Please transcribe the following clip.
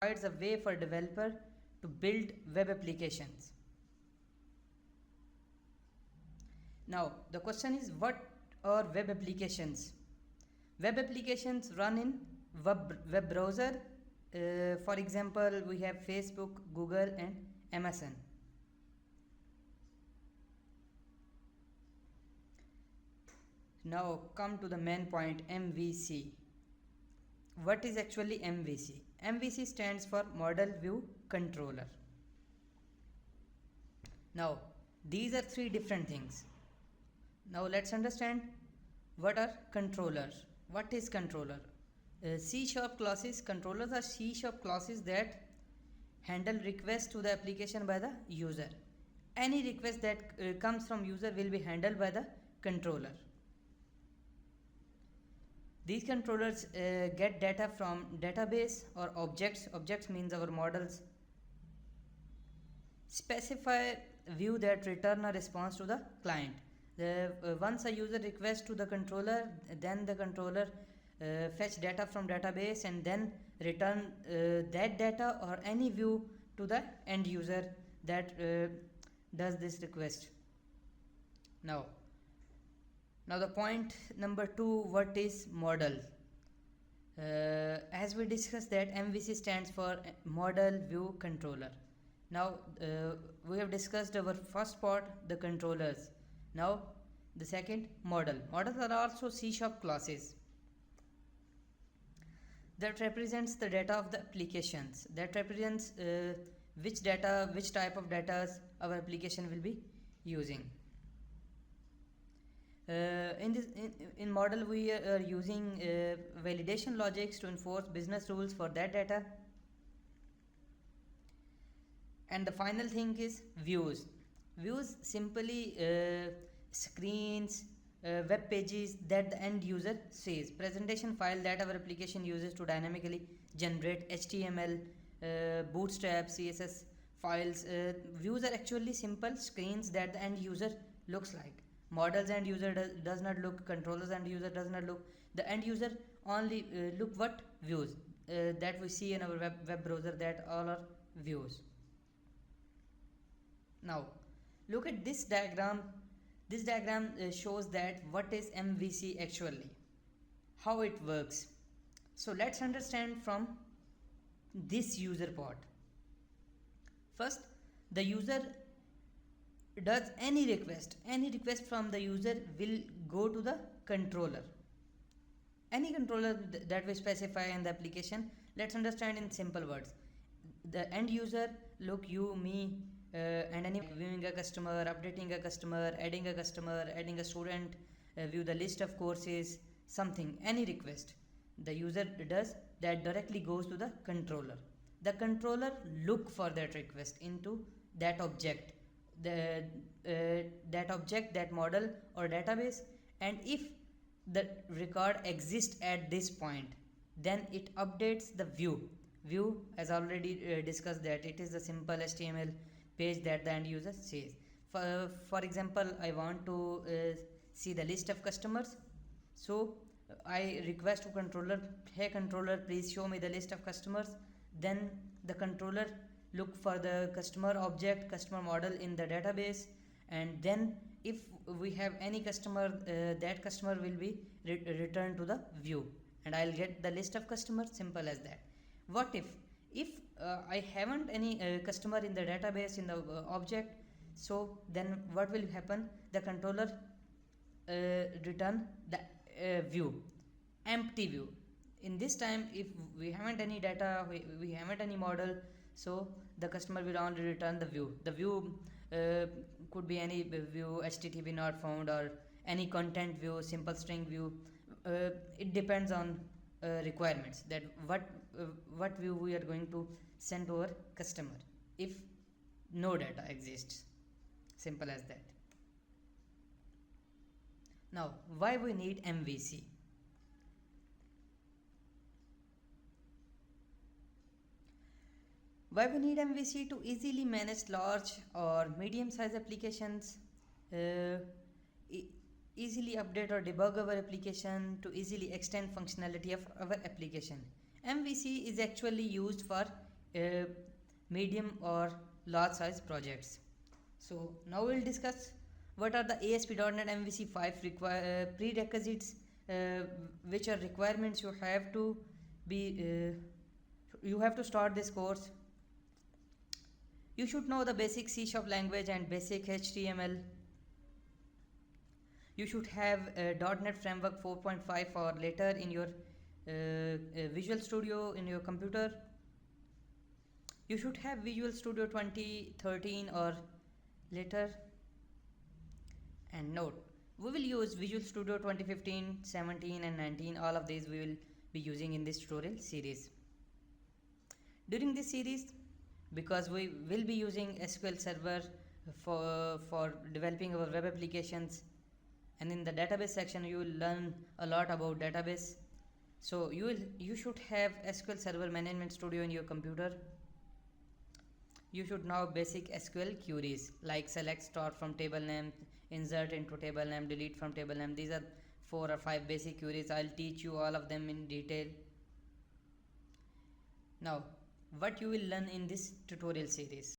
provides a way for developer to build web applications. Now the question is, what are web applications? Web applications run in web browser. For example, we have Facebook, Google and Amazon. Now come to the main point, MVC. What is actually MVC? MVC stands for Model View Controller. Now these are three different things. Now let's understand what are controllers. What is controller? C# classes. Controllers are C# classes that handle requests to the application by the user. Any request that comes from user will be handled by the controller. These controllers get data from database or objects. Objects means our models. Specify view that return a response to the client. Once a user requests to the controller, then the controller fetch data from database and then return that data or any view to the end user that does this request. Now the point number 2, what is model? As we discussed that MVC stands for Model View Controller. Now we have discussed our first part, the controllers. Now the second, model. Models are also C# classes that represents the data of the applications, that represents which type of data our application will be using. In model we are using validation logics to enforce business rules for that data. And the final thing is views. Views simply screens, web pages that the end user sees. Presentation file that our application uses to dynamically generate HTML, Bootstrap, CSS files. Views are actually simple screens that the end user looks like. Models end user does not look, controllers end user does not look. The end user only look what views that we see in our web browser, that all are views. Now look at this diagram. This diagram shows that what is MVC actually, how it works. So let's understand from this user part. First, the user does any request from the user will go to the controller. Any controller that we specify in the application. Let's understand in simple words. The end user, look, you, me, and any viewing a customer, updating a customer, adding a student, view the list of courses, something, any request the user does, that directly goes to the controller. The controller look for that request into that object, that object, that model or database, and if the record exists at this point, then it updates the view. As already discussed, that it is a simple HTML page that the end user sees. For example, I want to see the list of customers, so I request to controller, hey controller, please show me the list of customers. Then the controller look for the customer object, customer model in the database, and then if we have any customer, that customer will be returned to the view, and I'll get the list of customers. Simple as that. What if I haven't any customer in the database, in the object, so then what will happen? The controller return the view, empty view. In this time, if we haven't any data, we haven't any model, so the customer will only return the view. The view could be any view, HTTP not found, or any content view, simple string view. It depends on requirements, that what view we are going to send to our customer if no data exists. Simple as that. Now, why we need MVC? Why we need MVC? To easily manage large or medium size applications, easily update or debug our application, to easily extend functionality of our application. MVC is actually used for uh, medium or large size projects. So now we'll discuss what are the ASP.NET MVC 5 prerequisites, which are requirements you have to start this course. You should know the basic C# language and basic HTML. You should have .NET Framework 4.5 or later in your Visual Studio in your computer. You should have Visual Studio 2013 or later. And note, we will use Visual Studio 2015, 17 and 19. All of these we will be using in this tutorial series. During this series, because we will be using SQL Server for developing our web applications, and in the database section you will learn a lot about database. So you should have SQL Server Management Studio in your computer. You should know basic SQL queries like select, start from table name, insert into table name, delete from table name. These are 4 or 5 basic queries. I'll teach you all of them in detail. Now, what you will learn in this tutorial series.